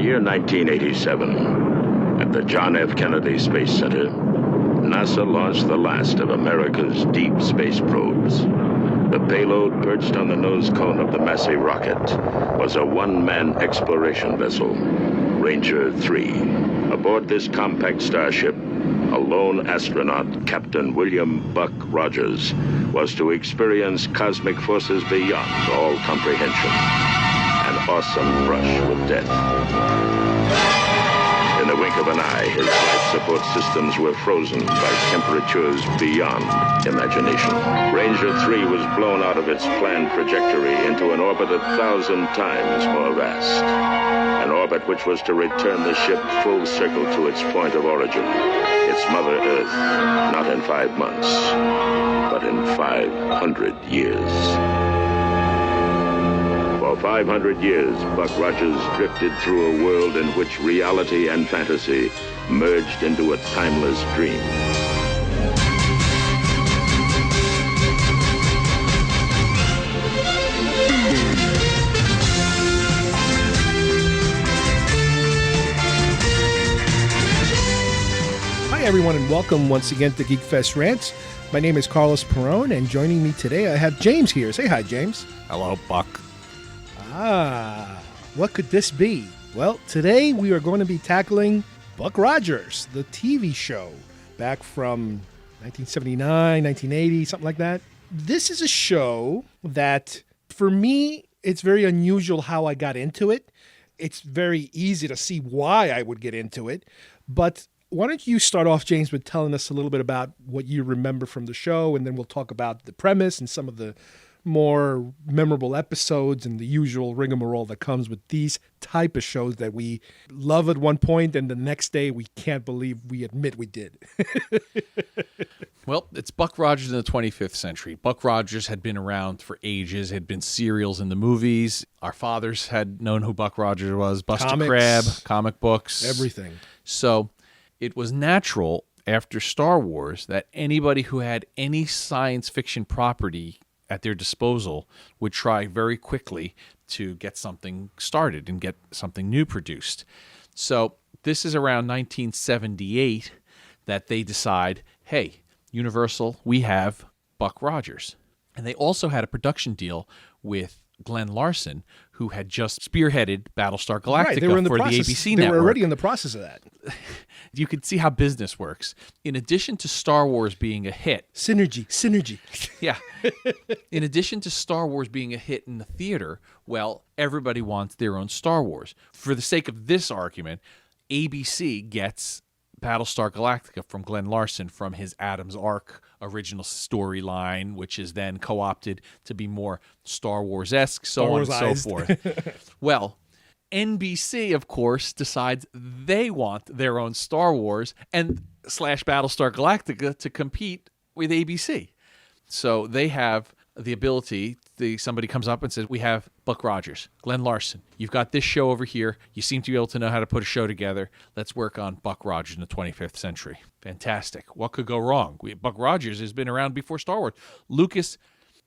year 1987, at the John F. Kennedy Space Center, NASA launched the last of America's deep space probes. The payload perched on the nose cone of the massive rocket was a one-man exploration vessel, Ranger 3. Aboard this compact starship, a lone astronaut, Captain William Buck Rogers, was to experience cosmic forces beyond all comprehension. An awesome brush with death. In the wink of an eye, his life support systems were frozen by temperatures beyond imagination. Ranger 3 was blown out of its planned trajectory into an orbit 1,000 times more vast. An orbit which was to return the ship full circle to its point of origin, its Mother Earth, not in 5 months, but in 500 years. For 500 years, Buck Rogers drifted through a world in which reality and fantasy merged into a timeless dream. Hi, everyone, and welcome once again to Geek Fest Rants. My name is Carlos Perone, and joining me today, I have James here. Say hi, James. Hello, Buck. What could this be? Well, today we are going to be tackling Buck Rogers, the TV show, back from 1979, 1980, something like that. This is a show that, for me, it's very unusual how I got into it. It's very easy to see why I would get into it, but why don't you start off, James, with telling us a little bit about what you remember from the show, and then we'll talk about the premise and some of the more memorable episodes and the usual rigmarole that comes with these type of shows that we love at one point and the next day we can't believe we admit we did. Well, it's Buck Rogers in the 25th century. Buck Rogers had been around for ages, had been serials in the movies. Our fathers had known who Buck Rogers was, Buster Comics, Crab, comic books. everything. So it was natural after Star Wars that anybody who had any science fiction property at their disposal would try very quickly to get something started and get something new produced. So this is around 1978 that they decide, hey, Universal, we have Buck Rogers. And they also had a production deal with Glenn Larson, who had just spearheaded Battlestar Galactica Right, they were in the for process, the ABC they network. were already in the process of that. You could see how business works. In addition to Star Wars being a hit, Synergy. yeah. In addition to Star Wars being a hit in the theater, well, everybody wants their own Star Wars. For the sake of this argument, ABC gets Battlestar Galactica from Glenn Larson from his Adam's Ark original storyline, which is then co-opted to be more Star Wars-esque, so on and so forth. Well, NBC, of course, decides they want their own Star Wars and / Battlestar Galactica to compete with ABC. So they have the ability, somebody comes up and says, we have Buck Rogers, Glenn Larson. You've got this show over here. You seem to be able to know how to put a show together. Let's work on Buck Rogers in the 25th century. Fantastic. What could go wrong? Buck Rogers has been around before Star Wars. Lucas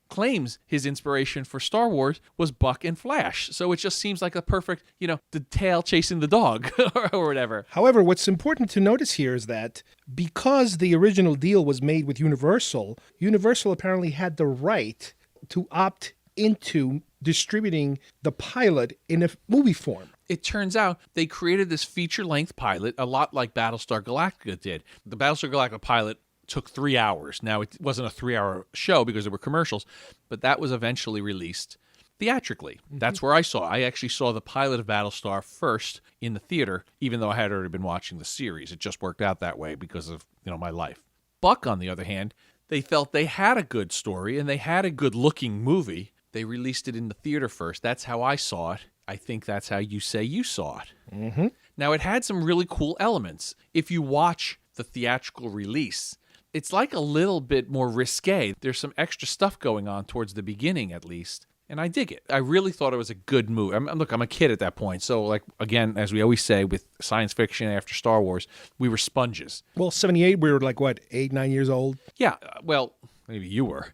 claims his inspiration for Star Wars was Buck and Flash. So it just seems like a perfect, the tail chasing the dog or whatever. However, what's important to notice here is that because the original deal was made with Universal, Universal apparently had the right to opt into distributing the pilot in a movie form. It turns out they created this feature-length pilot a lot like Battlestar Galactica did. The Battlestar Galactica pilot took 3 hours. Now, it wasn't a 3-hour show because there were commercials, but that was eventually released theatrically. Mm-hmm. That's where I saw. I actually saw the pilot of Battlestar first in the theater, even though I had already been watching the series. It just worked out that way because of, my life. Buck, on the other hand, they felt they had a good story and they had a good-looking movie. They released it in the theater first. That's how I saw it. I think that's how you say you saw it. Mm-hmm. Now, it had some really cool elements. If you watch the theatrical release, it's like a little bit more risque. There's some extra stuff going on towards the beginning, at least, and I dig it. I really thought it was a good movie. I'm a kid at that point, so again, as we always say with science fiction after Star Wars, we were sponges. Well, 78, we were 8, 9 years old? Yeah, well, maybe you were.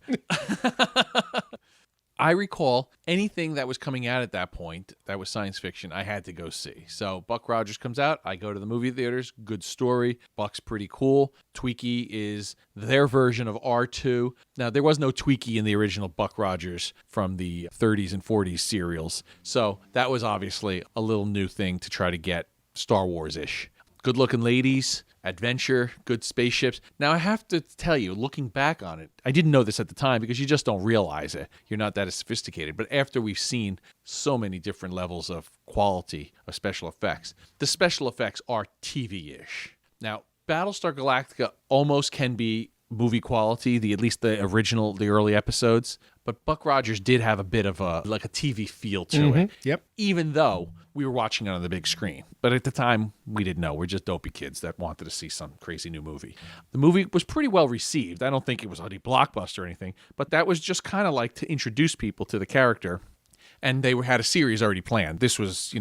I recall anything that was coming out at that point that was science fiction, I had to go see. So Buck Rogers comes out, I go to the movie theaters, good story. Buck's pretty cool. Twiki is their version of R2. Now, there was no Twiki in the original Buck Rogers from the 30s and 40s serials. So that was obviously a little new thing to try to get Star Wars-ish. Good-looking ladies, adventure, good spaceships. Now, I have to tell you, looking back on it, I didn't know this at the time because you just don't realize it. You're not that sophisticated. But after we've seen so many different levels of quality of special effects, the special effects are TV-ish. Now, Battlestar Galactica almost can be movie quality, at least the early episodes. But Buck Rogers did have a bit of a TV feel to it. Yep. Even though we were watching it on the big screen. But at the time, we didn't know. We're just dopey kids that wanted to see some crazy new movie. The movie was pretty well received. I don't think it was a blockbuster or anything, but that was just kind of like to introduce people to the character. And they had a series already planned. This was,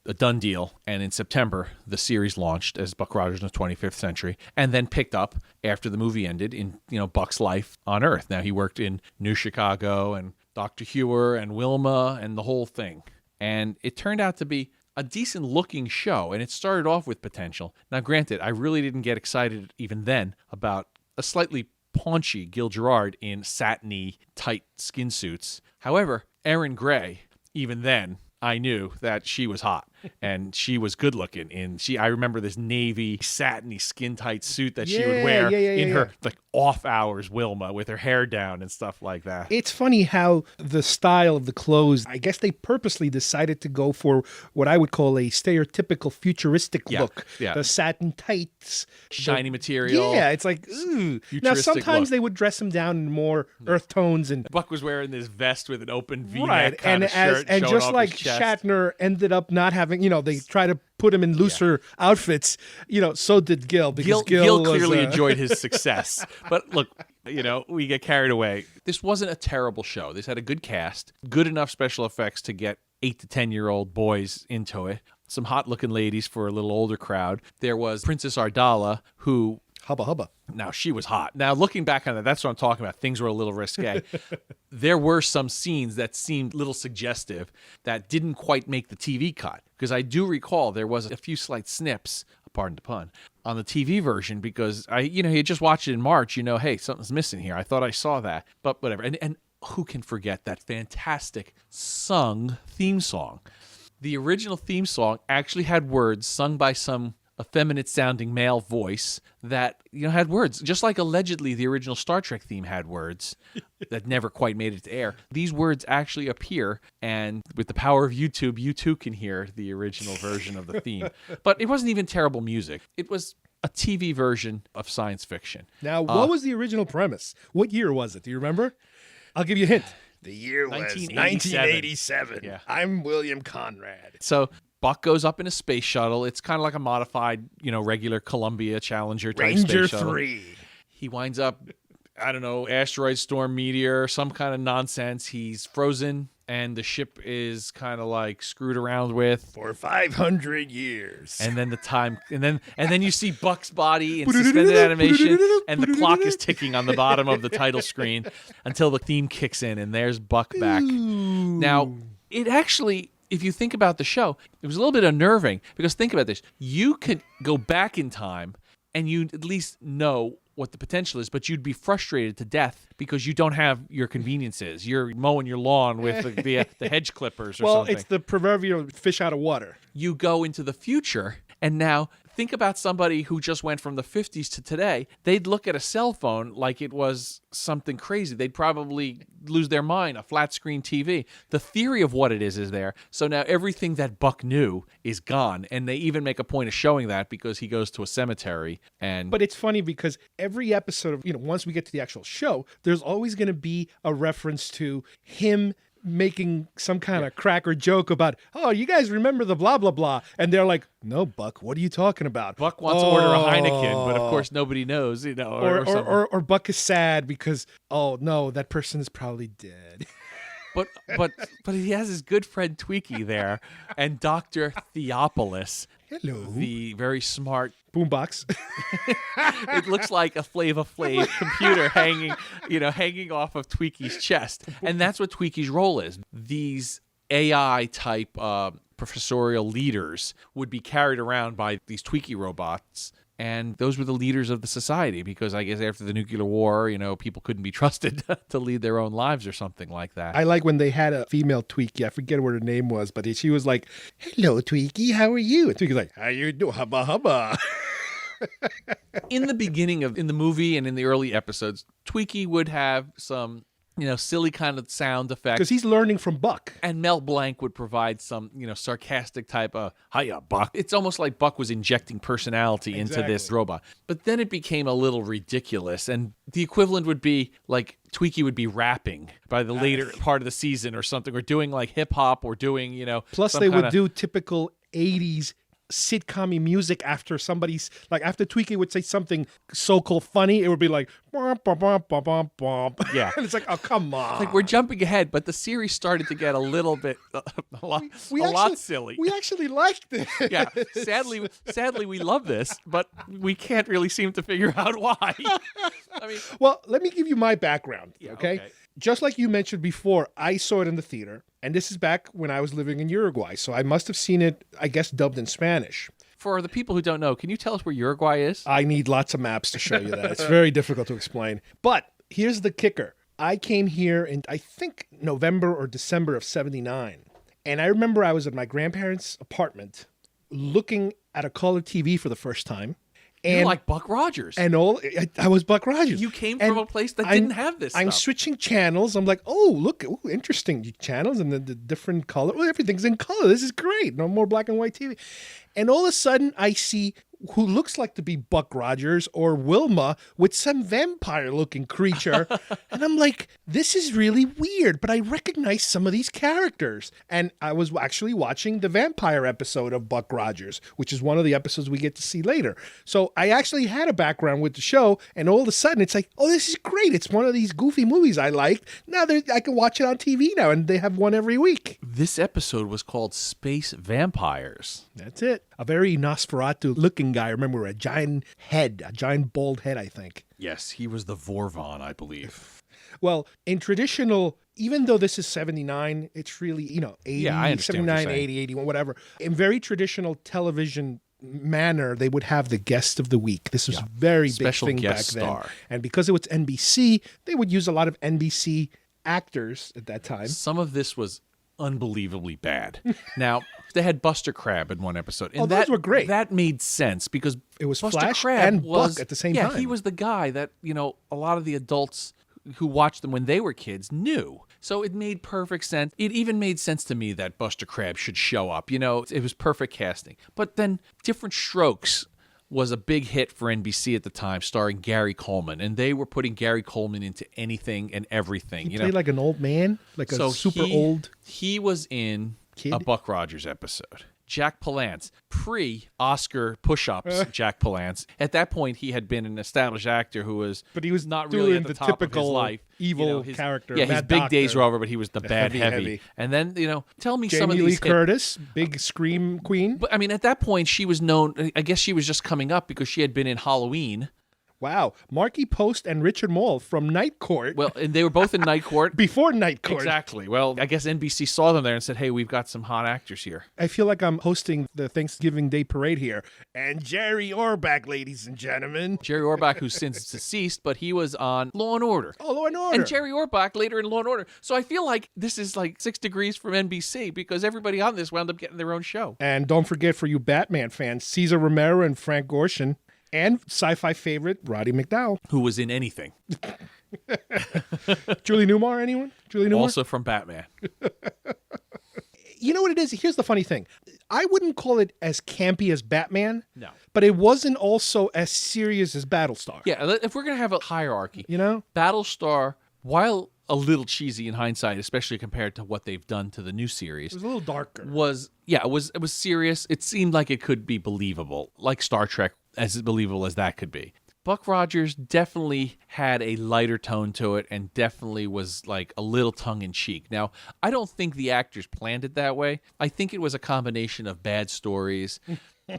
a done deal. And in September, the series launched as Buck Rogers in the 25th Century, and then picked up after the movie ended in, Buck's life on Earth. Now, he worked in New Chicago and Dr. Hewer and Wilma and the whole thing. And it turned out to be a decent looking show, and it started off with potential. Now, granted, I really didn't get excited even then about a slightly paunchy Gil Gerard in satiny, tight skin suits. However, Erin Gray, even then, I knew that she was hot and she was good looking. I remember this navy satiny skin tight suit that she would wear in her off hours, Wilma, with her hair down and stuff like that. It's funny how the style of the clothes, I guess they purposely decided to go for what I would call a stereotypical futuristic look. Yeah. The satin tights. Shiny material. Yeah, it's like, ooh. Now, sometimes they would dress him down in more earth tones. And Buck was wearing this vest with an open V-neck right. kind of shirt. And just like chest. Shatner ended up not having, they try to put him in looser outfits, so did Gil. Because Gil clearly enjoyed his success. But look, we get carried away. This wasn't a terrible show. This had a good cast, good enough special effects to get 8 to 10-year-old boys into it. Some hot-looking ladies for a little older crowd. There was Princess Ardala, who... Hubba hubba. Now, she was hot. Now, looking back on that, that's what I'm talking about. Things were a little risque. There were some scenes that seemed a little suggestive that didn't quite make the TV cut. Because I do recall there was a few slight snips, pardon the pun, on the TV version because you just watched it in March, hey, something's missing here. I thought I saw that, but whatever. And who can forget that fantastic sung theme song? The original theme song actually had words sung by some effeminate sounding male voice that had words, just like allegedly the original Star Trek theme had words that never quite made it to air. These words actually appear, and with the power of YouTube, you too can hear the original version of the theme. But it wasn't even terrible music. It was a TV version of science fiction. Now, what was the original premise? What year was it? Do you remember? I'll give you a hint. The year was 1987. Yeah. I'm William Conrad. So Buck goes up in a space shuttle. It's kind of like a modified, regular Columbia Challenger type space shuttle. Ranger 3. He winds up, I don't know, asteroid, storm, meteor, some kind of nonsense. He's frozen, and the ship is kind of like screwed around with for 500 years. And then and then you see Buck's body in suspended animation, and the clock is ticking on the bottom of the title screen until the theme kicks in, and there's Buck back. Ooh. Now, it actually, if you think about the show, it was a little bit unnerving because think about this. You could go back in time and you at least know what the potential is, but you'd be frustrated to death because you don't have your conveniences. You're mowing your lawn with the hedge clippers or something. Well, it's the proverbial fish out of water. You go into the future, and now think about somebody who just went from the 50s to today. They'd look at a cell phone like it was something crazy. They'd probably lose their mind, a flat screen TV. The theory of what it is there. So now everything that Buck knew is gone, and they even make a point of showing that because he goes to a cemetery. But it's funny because every episode of, once we get to the actual show, there's always going to be a reference to him making some kind of crack or joke about, oh, you guys remember the blah, blah, blah. And they're like, no, Buck, what are you talking about? Buck wants to order a Heineken, but of course nobody knows, Or Buck is sad because, oh, no, that person is probably dead. But he has his good friend Twiki there and Dr. Theopolis. Hello. The very smart boombox. It looks like a Flava Flav computer hanging off of Tweaky's chest. And that's what Tweaky's role is. These AI type professorial leaders would be carried around by these Tweaky robots. And those were the leaders of the society because I guess after the nuclear war, people couldn't be trusted to lead their own lives or something like that. I like when they had a female Tweaky. I forget what her name was, but she was like, "Hello, Tweaky, how are you?" And Tweaky's like, "How you doing? Hubba hubba." In the beginning in the movie and in the early episodes, Tweaky would have some silly kind of sound effects. Because he's learning from Buck. And Mel Blanc would provide some, sarcastic type of, "Hiya, Buck." It's almost like Buck was injecting personality into this robot. But then it became a little ridiculous. And the equivalent would be like Tweaky would be rapping by the later part of the season or something, or doing like hip hop or doing, Plus they would do typical 80s sitcom music after after Tweaky would say something so-called funny, it would be like bum, bum, bum, bum, bum, bum. Yeah. And it's like, oh, come on. Like we're jumping ahead, but the series started to get a little bit a lot silly. We actually liked it. Yeah. Sadly we love this, but we can't really seem to figure out why. I mean, well, let me give you my background, okay? Just like you mentioned before, I saw it in the theater, and this is back when I was living in Uruguay, so I must have seen it, I guess, dubbed in Spanish. For the people who don't know, can you tell us where Uruguay is? I need lots of maps to show you that. It's very difficult to explain. But here's the kicker. I came here in, I think, November or December of 79, and I remember I was at my grandparents' apartment looking at a color TV for the first time. You're like Buck Rogers. And I was Buck Rogers. You came from a place that didn't have this stuff. I'm switching channels. I'm like, oh, look, interesting channels and the different color. Well, everything's in color. This is great. No more black and white TV. And all of a sudden, I see who looks like to be Buck Rogers or Wilma with some vampire-looking creature. And I'm like, this is really weird, but I recognize some of these characters. And I was actually watching the vampire episode of Buck Rogers, which is one of the episodes we get to see later. So I actually had a background with the show, and all of a sudden it's like, oh, this is great. It's one of these goofy movies I liked. Now I can watch it on TV now, and they have one every week. This episode was called Space Vampires. That's it. A very Nosferatu-looking guy. I remember a giant bald head, I think. Yes, he was the Vorvon, I believe. Well, in traditional, even though this is 79, it's really, 80, 79, 80, 81, whatever. In very traditional television manner, they would have the guest of the week. This was a very special big thing back star. then. And because it was NBC, they would use a lot of NBC actors at that time. Some of this was unbelievably bad. Now, they had Buster Crabbe in one episode. And those were great. That made sense because it was Buster Flash Crabbe and Buck at the same time. Yeah, he was the guy that, a lot of the adults who watched them when they were kids knew. So it made perfect sense. It even made sense to me that Buster Crabbe should show up. It was perfect casting. But then Different Strokes was a big hit for NBC at the time, starring Gary Coleman. And they were putting Gary Coleman into anything and everything. He played like an old man, like a super old He was in kid? A Buck Rogers episode. Jack Palance, pre-Oscar push-ups, Jack Palance. At that point, he had been an established actor who was, but he was not really at the top typical of his life. Evil character. Yeah, his big days were over, but he was the bad heavy. And then, tell me some of Jamie these. Lee Curtis, big scream queen. But I mean, at that point, she was known. I guess she was just coming up because she had been in Halloween. Wow. Marky Post and Richard Mall from Night Court. Well, and they were both in Night Court. Before Night Court. Exactly. Well, I guess NBC saw them there and said, hey, we've got some hot actors here. I feel like I'm hosting the Thanksgiving Day Parade here. And Jerry Orbach, ladies and gentlemen. Jerry Orbach, who's since deceased, but he was on Law & Order. Oh, Law & Order. And Jerry Orbach later in Law & Order. So I feel like this is like 6 degrees from NBC because everybody on this wound up getting their own show. And don't forget, for you Batman fans, Cesar Romero and Frank Gorshin. And sci-fi favorite, Roddy McDowall. Who was in anything. Julie Newmar, anyone? Julie Newmar? Also from Batman. You know what it is? Here's the funny thing. I wouldn't call it as campy as Batman. No. But it wasn't also as serious as Battlestar. Yeah, if we're going to have a hierarchy. Battlestar, while a little cheesy in hindsight, especially compared to what they've done to the new series. It was a little darker. It was serious. It seemed like it could be believable, like Star Trek, as believable as that could be. Buck Rogers definitely had a lighter tone to it and definitely was like a little tongue-in-cheek. Now, I don't think the actors planned it that way. I think it was a combination of bad stories,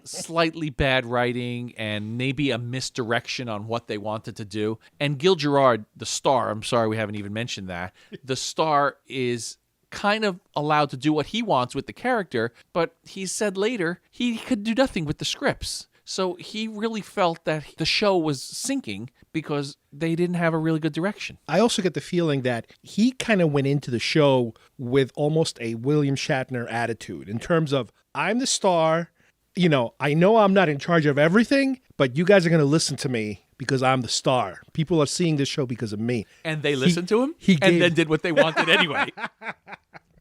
slightly bad writing, and maybe a misdirection on what they wanted to do. And Gil Gerard, the star, I'm sorry we haven't even mentioned that, the star is kind of allowed to do what he wants with the character, but he said later he could do nothing with the scripts. So he really felt that the show was sinking because they didn't have a really good direction. I also get the feeling that he kind of went into the show with almost a William Shatner attitude in terms of, I'm the star, I know I'm not in charge of everything, but you guys are going to listen to me because I'm the star. People are seeing this show because of me. And they listened to him and then did what they wanted anyway.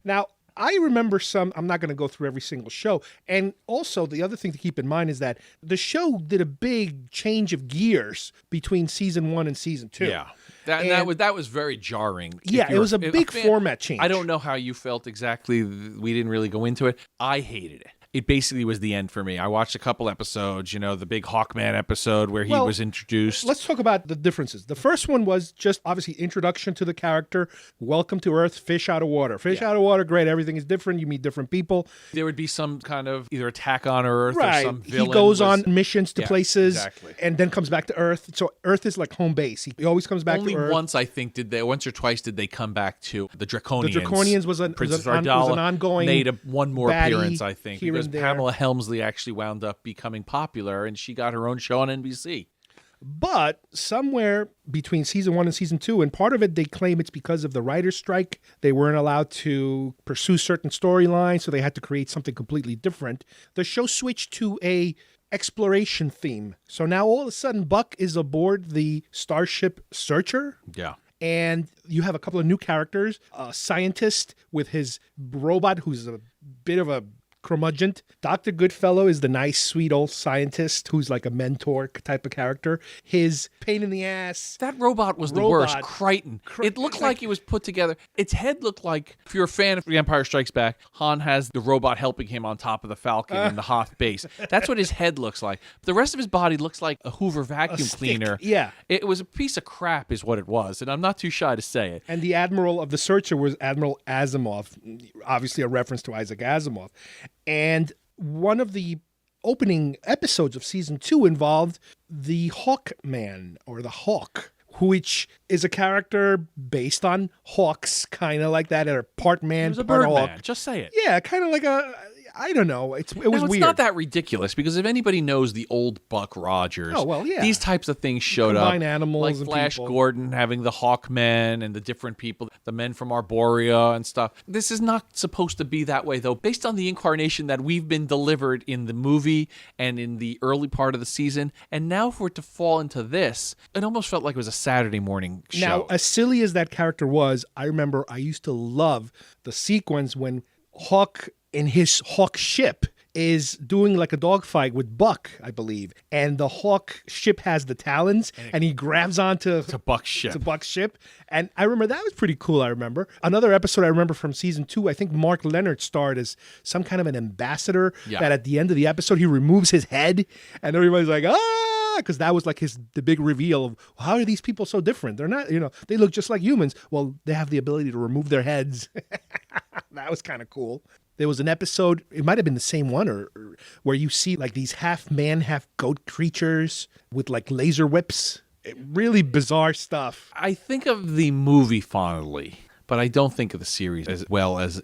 Now, I remember I'm not going to go through every single show. And also, the other thing to keep in mind is that the show did a big change of gears between season 1 and season 2. Yeah. That was very jarring. Yeah, it was a big format change. I don't know how you felt exactly. We didn't really go into it. I hated it. It basically was the end for me. I watched a couple episodes, the big Hawkman episode where he was introduced. Let's talk about the differences. The first one was just obviously introduction to the character. Welcome to Earth, fish out of water. Fish out of water, great. Everything is different. You meet different people. There would be some kind of either attack on Earth or some villain. He goes on missions to places exactly. and then comes back to Earth. So Earth is like home base. He always comes back to Earth. Only once, I think, once or twice did they come back to the Draconians. The Draconians was an ongoing made one more appearance, I think, here because and there. Pamela Helmsley actually wound up becoming popular, and she got her own show on NBC. But somewhere between season 1 and season 2, and part of it they claim it's because of the writer's strike, they weren't allowed to pursue certain storylines, so they had to create something completely different. The show switched to a exploration theme. So now all of a sudden Buck is aboard the Starship Searcher. Yeah. And you have a couple of new characters, a scientist with his robot who's a bit of a curmudgeon. Dr. Goodfellow is the nice, sweet old scientist who's like a mentor type of character. His pain in the ass. That robot was the worst. Crichton. It looked like it was put together. Its head looked like, if you're a fan of The Empire Strikes Back, Han has the robot helping him on top of the Falcon in the Hoth base. That's what his head looks like. The rest of his body looks like a Hoover vacuum cleaner. Yeah. It was a piece of crap is what it was, and I'm not too shy to say it. And the admiral of the Searcher was Admiral Asimov, obviously a reference to Isaac Asimov. And one of the opening episodes of season 2 involved the Hawkman, or the Hawk, which is a character based on hawks, kind of like that, or part man, It was a part Birdman. hawk. Just say it. Yeah, kind of like I don't know. It was It's weird. not that ridiculous because if anybody knows the old Buck Rogers, these types of things showed Combine up. animals like and Flash people. Gordon having the Hawkmen and the different people, the men from Arborea and stuff. This is not supposed to be that way, though, based on the incarnation that we've been delivered in the movie and in the early part of the season. And now for it to fall into this, it almost felt like it was a Saturday morning show. Now, as silly as that character was, I remember I used to love the sequence when Hawk in his Hawk ship is doing like a dogfight with Buck, I believe. And the Hawk ship has the talons, and he grabs onto Buck's ship. To Buck's ship. And I remember that was pretty cool, I remember. Another episode I remember from season 2, I think Mark Leonard starred as some kind of an ambassador that at the end of the episode, he removes his head, and everybody's like, because that was like the big reveal of how are these people so different? They're not, they look just like humans. Well, they have the ability to remove their heads. That was kind of cool. There was an episode, it might have been the same one, or where you see like these half man, half goat creatures with like laser whips. Really bizarre stuff. I think of the movie fondly, but I don't think of the series as well as,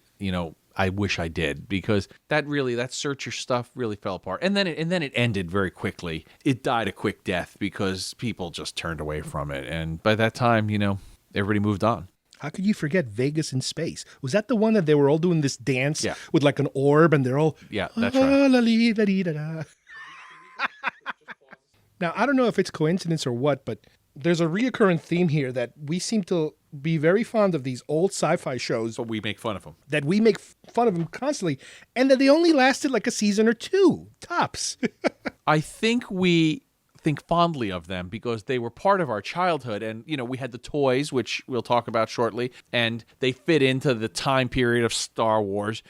I wish I did, because that Searcher stuff really fell apart. And then it ended very quickly. It died a quick death because people just turned away from it. And by that time, everybody moved on. How could you forget Vegas in Space? Was that the one that they were all doing this dance with like an orb and they're all... Yeah, that's right. Now, I don't know if it's coincidence or what, but there's a reoccurring theme here that we seem to be very fond of these old sci-fi shows. But we make fun of them. That we make fun of them constantly, and that they only lasted like a season or two, tops. I think we think fondly of them because they were part of our childhood. And, we had the toys, which we'll talk about shortly, and they fit into the time period of Star Wars.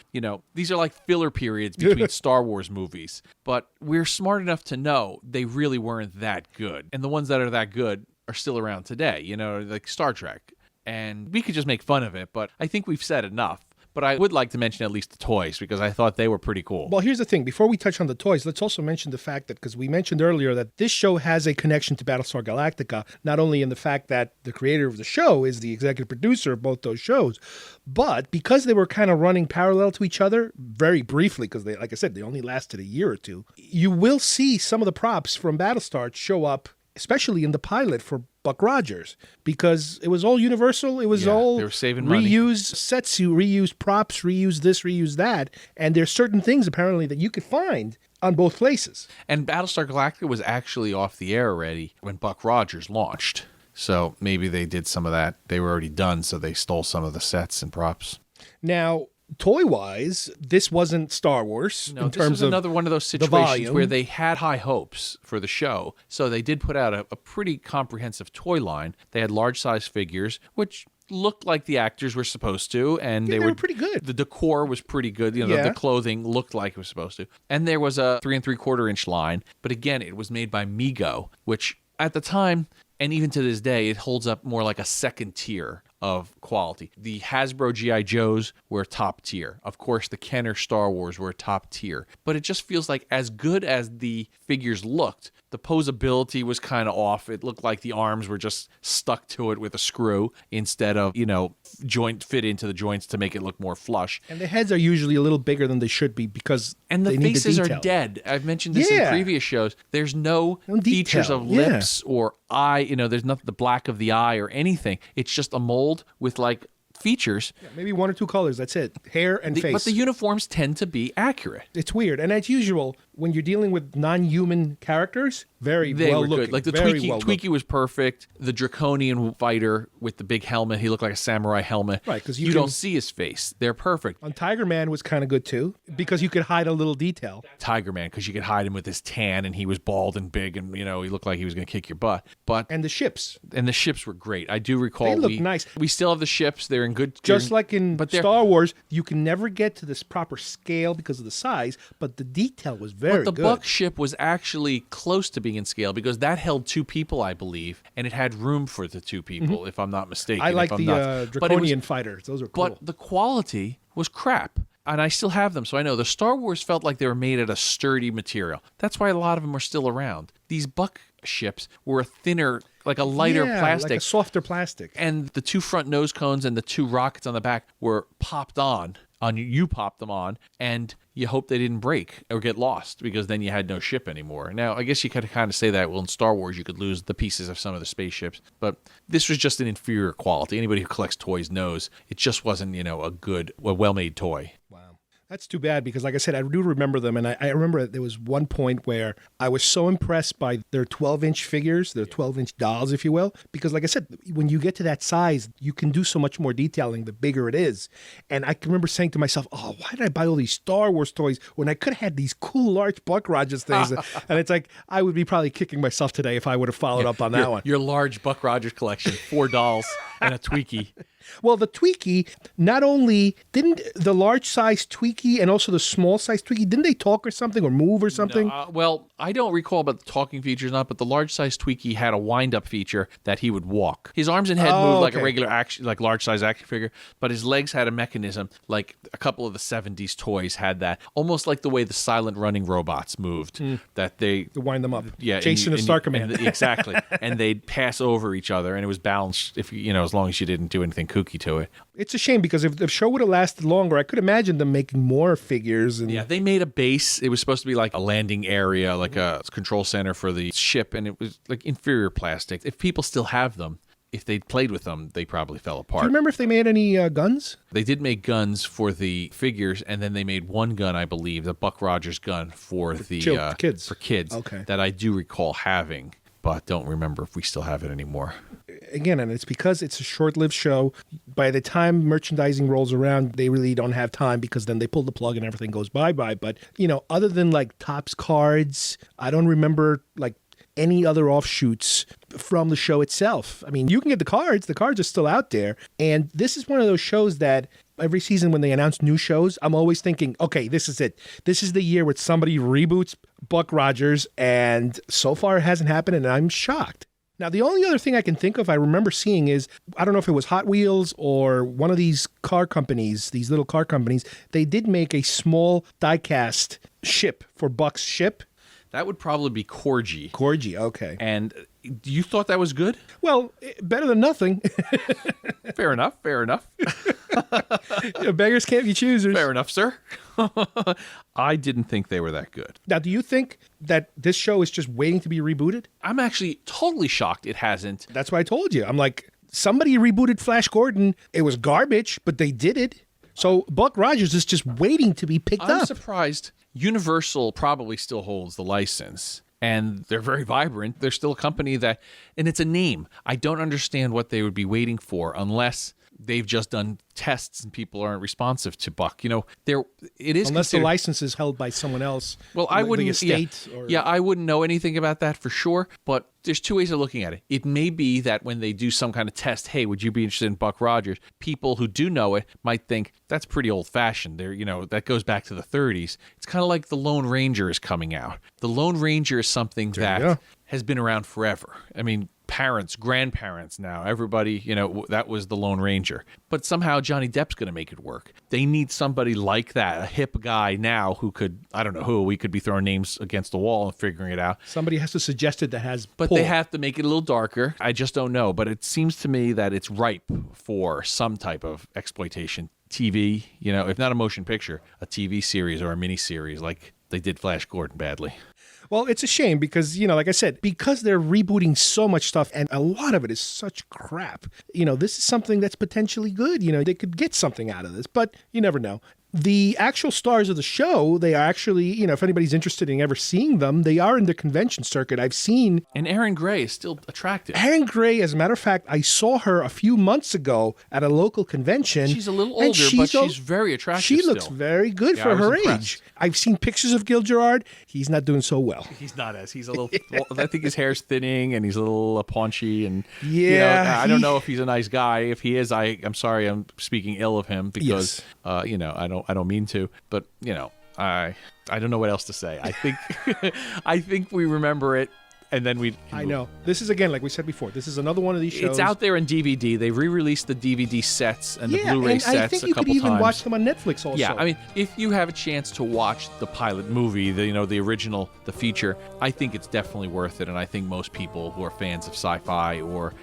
These are like filler periods between Star Wars movies. But we're smart enough to know they really weren't that good. And the ones that are that good are still around today, like Star Trek. And we could just make fun of it, but I think we've said enough. But I would like to mention at least the toys because I thought they were pretty cool. Well, here's the thing. Before we touch on the toys, let's also mention the fact that, because we mentioned earlier that this show has a connection to Battlestar Galactica, not only in the fact that the creator of the show is the executive producer of both those shows, but because they were kind of running parallel to each other very briefly, because they, like I said, they only lasted a year or two, you will see some of the props from Battlestar show up, especially in the pilot for Buck Rogers, because it was all Universal. It was all they were saving reused sets, you reused props, reuse this, reuse that. And there's certain things apparently that you could find on both places. And Battlestar Galactica was actually off the air already when Buck Rogers launched. So maybe they did some of that. They were already done, so they stole some of the sets and props. Now, toy-wise, this wasn't Star Wars. No, this was another one of those situations where they had high hopes for the show. So they did put out a pretty comprehensive toy line. They had large-size figures, which looked like the actors were supposed to, and they were pretty good. The decor was pretty good. The clothing looked like it was supposed to. And there was a 3 3/4 inch line, but again, it was made by Mego, which at the time, and even to this day, it holds up more like a second tier of quality. The Hasbro G.I. Joes were top tier. Of course, the Kenner Star Wars were top tier. But it just feels like as good as the figures looked, the posability was kind of off. It looked like the arms were just stuck to it with a screw instead of, joint fit into the joints to make it look more flush. And the heads are usually a little bigger than they should be because and the they need faces the are detail. dead. I've mentioned this in previous shows. There's no features of lips or eye. There's nothing, the black of the eye or anything. It's just a mold with like features. Yeah, maybe 1 or 2 colors. That's it. Hair and face. But the uniforms tend to be accurate. It's weird. And as usual, when you're dealing with non-human characters, They were good. Like the Tweaky was perfect. The Draconian fighter with the big helmet, he looked like a samurai helmet. Right, because you don't see his face. They're perfect. On Tiger Man was kind of good too, because you could hide a little detail. Tiger Man, because you could hide him with his tan, and he was bald and big, and he looked like he was going to kick your butt. And the ships were great. I do recall they look nice. We still have the ships. They're in good. Just like in Star Wars, you can never get to this proper scale because of the size, but the detail was very good. But the Buck ship was actually close to being in scale because that held 2 people, I believe, and it had room for the 2 people, if I'm not mistaken. I like the Draconian fighters. Those are cool. But the quality was crap. And I still have them, so I know. The Star Wars felt like they were made out of sturdy material. That's why a lot of them are still around. These Buck ships were a thinner, like a lighter plastic. Like a softer plastic. And the 2 front nose cones and the 2 rockets on the back were popped on. You popped them on, and you hope they didn't break or get lost because then you had no ship anymore. Now, I guess you could kind of say that, well, in Star Wars, you could lose the pieces of some of the spaceships, but this was just an inferior quality. Anybody who collects toys knows it just wasn't, a well-made toy. Wow. That's too bad because, like I said, I do remember them. And I remember there was one point where I was so impressed by their 12-inch figures, their 12-inch dolls, if you will. Because, like I said, when you get to that size, you can do so much more detailing the bigger it is. And I can remember saying to myself, oh, why did I buy all these Star Wars toys when I could have had these cool large Buck Rogers things? And it's like, I would be probably kicking myself today if I would have followed up on that one. Your large Buck Rogers collection, 4 dolls and a Tweaky. Well, the Tweaky, not only didn't the large size Tweaky and also the small size Tweaky, didn't they talk or something or move or something? No, well, I don't recall about the talking features or not, but the large size Tweaky had a wind up feature that he would walk. His arms and head moved like a regular action, like large size action figure, but his legs had a mechanism like a couple of the 70s toys had that, almost like the way the silent running robots moved. That they to wind them up. Yeah, Jason and Star Command. Exactly, and they'd pass over each other, and it was balanced. If as long as you didn't do anything kooky to it. It's a shame because if the show would have lasted longer, I could imagine them making more figures. And yeah, they made a base. It was supposed to be like a landing area, like a control center for the ship, and it was like inferior plastic. If people still have them, if they played with them, they probably fell apart. Do you remember if they made any guns? They did make guns for the figures, and then they made one gun, I believe, the Buck Rogers gun for the kids. For kids. Okay. That I do recall having, but don't remember if we still have it anymore. Again, and it's because it's a short-lived show. By the time merchandising rolls around, they really don't have time because then they pull the plug and everything goes bye-bye. But, other than like Topps cards, I don't remember like any other offshoots from the show itself. I mean, you can get the cards. The cards are still out there. And this is one of those shows that every season when they announce new shows, I'm always thinking, okay, this is it. This is the year where somebody reboots Buck Rogers. And so far it hasn't happened, and I'm shocked. Now, the only other thing I can think of I remember seeing is, I don't know if it was Hot Wheels or one of these car companies, these little car companies, they did make a small die-cast ship for Buck's ship. That would probably be Corgi. Corgi, okay. And you thought that was good? Well, better than nothing. Fair enough, fair enough. Beggars can't be choosers. Fair enough, sir. I didn't think they were that good. Now, do you think that this show is just waiting to be rebooted? I'm actually totally shocked it hasn't. That's why I told you. I'm like, somebody rebooted Flash Gordon. It was garbage, but they did it. So Buck Rogers is just waiting to be picked up. I'm surprised. Universal probably still holds the license, and they're very vibrant. They're still a company that, and it's a name. I don't understand what they would be waiting for unless they've just done tests and people aren't responsive to Buck. You know, it is unless the license is held by someone else. Well, I wouldn't. The estate I wouldn't know anything about that for sure. But there's two ways of looking at it. It may be that when they do some kind of test, hey, would you be interested in Buck Rogers? People who do know it might think that's pretty old-fashioned. That goes back to the 30s. It's kind of like the Lone Ranger is coming out. The Lone Ranger is something that has been around forever. I mean, parents, grandparents now, everybody, that was the Lone Ranger. But somehow Johnny Depp's going to make it work. They need somebody like that, a hip guy now who could, I don't know who, we could be throwing names against the wall and figuring it out. Somebody has to suggest it that has But pull. They have to make it a little darker. I just don't know. But it seems to me that it's ripe for some type of exploitation. TV, if not a motion picture, a TV series or a mini series like they did Flash Gordon badly. Well, it's a shame because, like I said, because they're rebooting so much stuff and a lot of it is such crap, this is something that's potentially good. They could get something out of this, but you never know. The actual stars of the show, they are actually, if anybody's interested in ever seeing them, they are in the convention circuit. I've seen... And Erin Gray is still attractive. Erin Gray, as a matter of fact, I saw her a few months ago at a local convention. She's a little older, but she's very attractive She still. looks very good for her age. I've seen pictures of Gil Gerard. He's not doing so well. He's not he's a little... I think his hair's thinning and he's a little paunchy. And, yeah, I don't know if he's a nice guy. If he is, I'm sorry I'm speaking ill of him because, I don't mean to, but I don't know what else to say. I think we remember it, and then I know. This is, again, like we said before, this is another one of these shows. It's out there in DVD. They re-released the DVD sets and the Blu-ray sets a couple times. I think you could even watch them on Netflix also. Yeah, I mean, if you have a chance to watch the pilot movie, the original, the feature, I think it's definitely worth it, and I think most people who are fans of sci-fi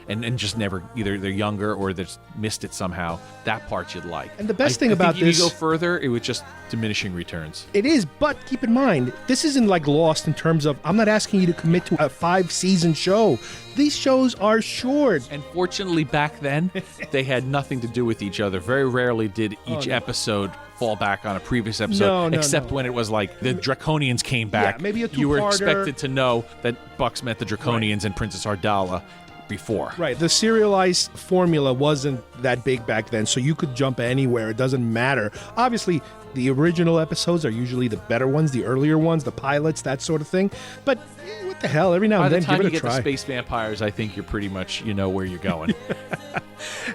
and just never, either they're younger or they've missed it somehow, that part you'd like. And the best thing about this... if you go further, it was just diminishing returns. It is, but keep in mind, this isn't like Lost in terms of, I'm not asking you to commit to a 5-season show. These shows are short. And fortunately, back then, they had nothing to do with each other. Very rarely did each episode fall back on a previous episode, except when it was like the Draconians came back. Yeah, maybe a two-parter. You were expected to know that Bucks met the Draconians and Princess Ardala before. Right. The serialized formula wasn't that big back then, so you could jump anywhere. It doesn't matter. Obviously, the original episodes are usually the better ones, the earlier ones, the pilots, that sort of thing. But what the hell? Every now and then, give it a try. By the time you get the space vampires, I think you're pretty much, where you're going.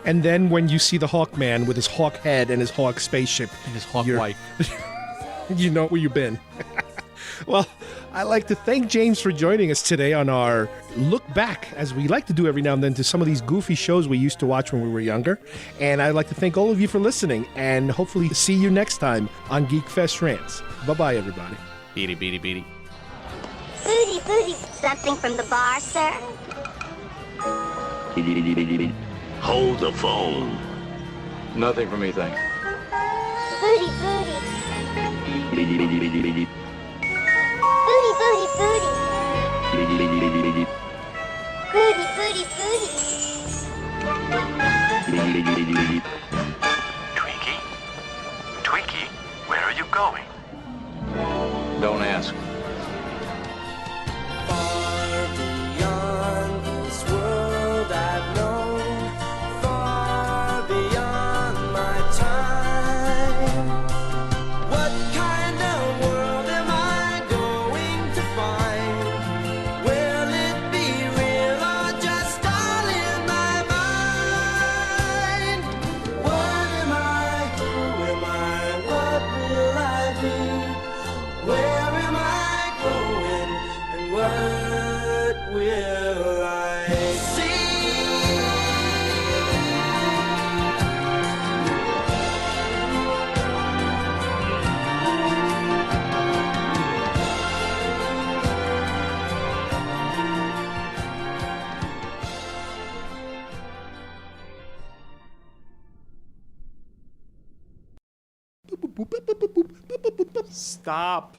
And then when you see the Hawkman with his hawk head and his hawk spaceship. And his hawk wife. You know where you've been. Well, I'd like to thank James for joining us today on our look back, as we like to do every now and then, to some of these goofy shows we used to watch when we were younger. And I'd like to thank all of you for listening, and hopefully see you next time on Geek Fest Rants. Bye-bye, everybody. Beady, beady, beady. Booty, booty. Something from the bar, sir? Hold the phone. Nothing for me, thanks. Booty, booty. Booty, booty, booty. Booty, booty, booty. Twinkie? Twinkie, where are you going? Don't ask. Far beyond this world I've known, far beyond my time. What kind of world am I going to find? Will it boop, boop, boop, boop, boop, boop, boop, boop. Stop.